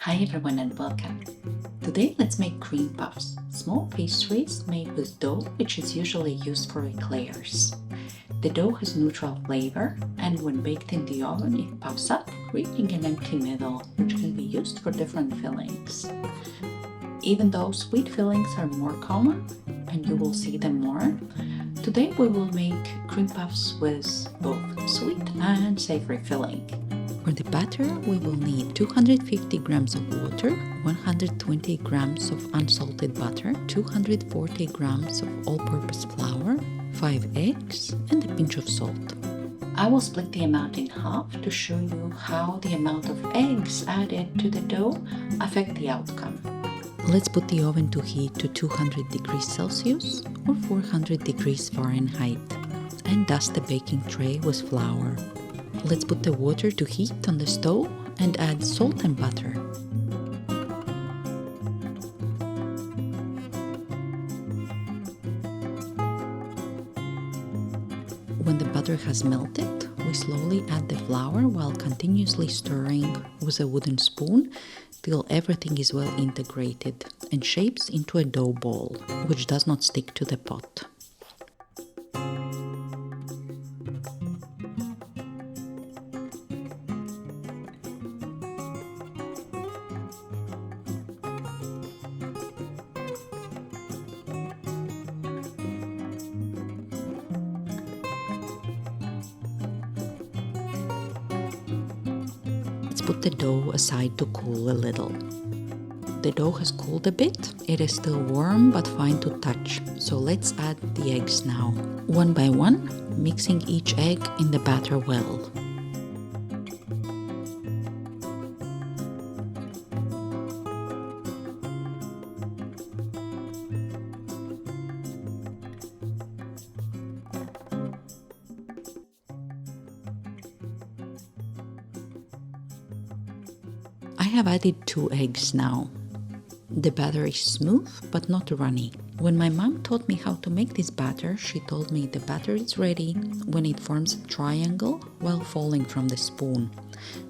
Hi everyone and welcome. Today let's make cream puffs, small pastries made with dough which is usually used for eclairs. The dough has neutral flavor and when baked in the oven it puffs up, creating an empty middle which can be used for different fillings. Even though sweet fillings are more common and you will see them more, today we will make cream puffs with both sweet and savory filling. For the batter, we will need 250 grams of water, 120 grams of unsalted butter, 240 grams of all-purpose flour, 5 eggs, and a pinch of salt. I will split the amount in half to show you how the amount of eggs added to the dough affect the outcome. Let's put the oven to heat to 200 degrees Celsius or 400 degrees Fahrenheit and dust the baking tray with flour. Let's put the water to heat on the stove and add salt and butter. When the butter has melted, we slowly add the flour while continuously stirring with a wooden spoon till everything is well integrated and shapes into a dough ball, which does not stick to the pot. Let's put the dough aside to cool a little. The dough has cooled a bit. It is still warm but fine to touch. So let's add the eggs now, one by one, mixing each egg in the batter well. I have added 2 eggs now. The batter is smooth but not runny. When my mom taught me how to make this batter, she told me the batter is ready when it forms a triangle while falling from the spoon.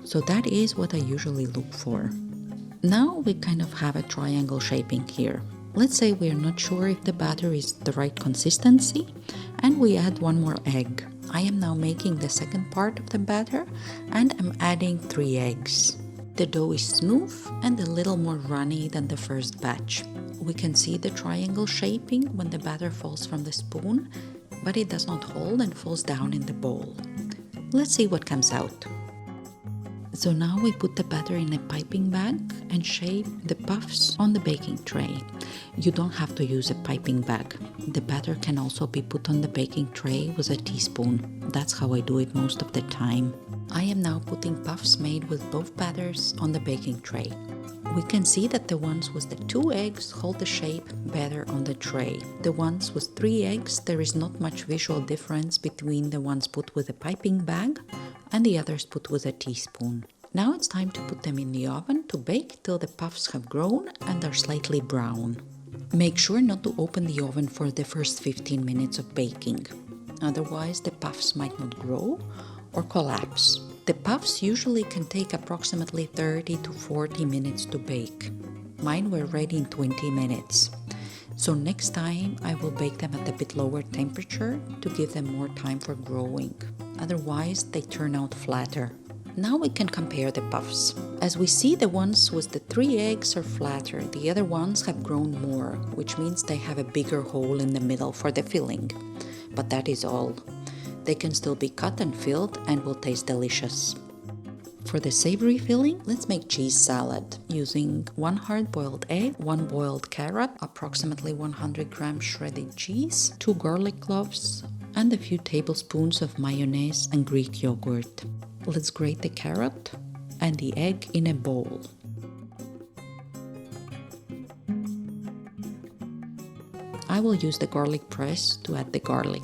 So that is what I usually look for. Now we kind of have a triangle shaping here. Let's say we are not sure if the batter is the right consistency and we add 1 more egg. I am now making the second part of the batter and I'm adding 3 eggs. The dough is smooth and a little more runny than the first batch. We can see the triangle shaping when the batter falls from the spoon, but it does not hold and falls down in the bowl. Let's see what comes out. So now we put the batter in a piping bag and shape the puffs on the baking tray. You don't have to use a piping bag. The batter can also be put on the baking tray with a teaspoon. That's how I do it most of the time. I am now putting puffs made with both batters on the baking tray. We can see that the ones with the 2 eggs hold the shape better on the tray. The ones with 3 eggs, there is not much visual difference between the ones put with a piping bag and the others put with a teaspoon. Now it's time to put them in the oven to bake till the puffs have grown and are slightly brown. Make sure not to open the oven for the first 15 minutes of baking. Otherwise the puffs might not grow or collapse. The puffs usually can take approximately 30 to 40 minutes to bake. Mine were ready in 20 minutes. So next time I will bake them at a bit lower temperature to give them more time for growing. Otherwise they turn out flatter. Now we can compare the puffs. As we see, the ones with the 3 eggs are flatter, the other ones have grown more, which means they have a bigger hole in the middle for the filling. But that is all. They can still be cut and filled and will taste delicious. For the savory filling, let's make cheese salad using 1 hard-boiled egg, 1 boiled carrot, approximately 100 grams shredded cheese, 2 garlic cloves, and a few tablespoons of mayonnaise and Greek yogurt. Let's grate the carrot and the egg in a bowl. I will use the garlic press to add the garlic.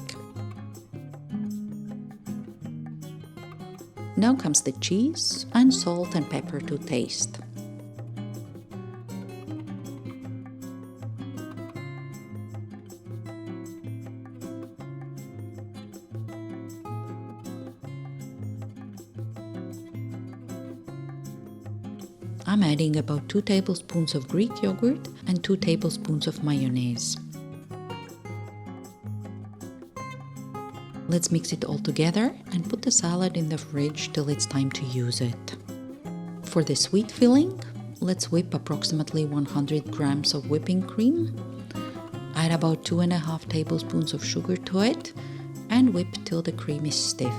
Now comes the cheese and salt and pepper to taste. I'm adding about 2 tablespoons of Greek yogurt and 2 tablespoons of mayonnaise. Let's mix it all together and put the salad in the fridge till it's time to use it. For the sweet filling, let's whip approximately 100 grams of whipping cream. Add about 2.5 tablespoons of sugar to it and whip till the cream is stiff.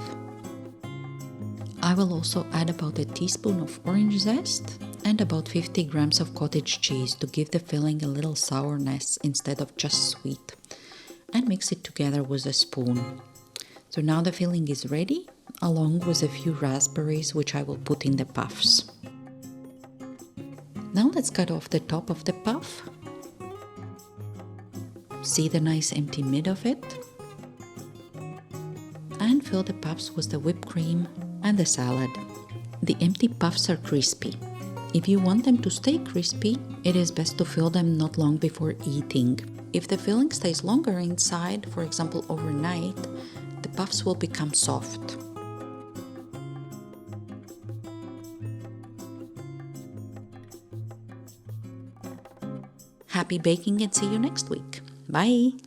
I will also add about a teaspoon of orange zest and about 50 grams of cottage cheese to give the filling a little sourness instead of just sweet, and mix it together with a spoon. So now the filling is ready, along with a few raspberries which I will put in the puffs. Now let's cut off the top of the puff. See the nice empty mid of it? And fill the puffs with the whipped cream and the salad. The empty puffs are crispy. If you want them to stay crispy, it is best to fill them not long before eating. If the filling stays longer inside, for example overnight, the puffs will become soft. Happy baking and see you next week. Bye!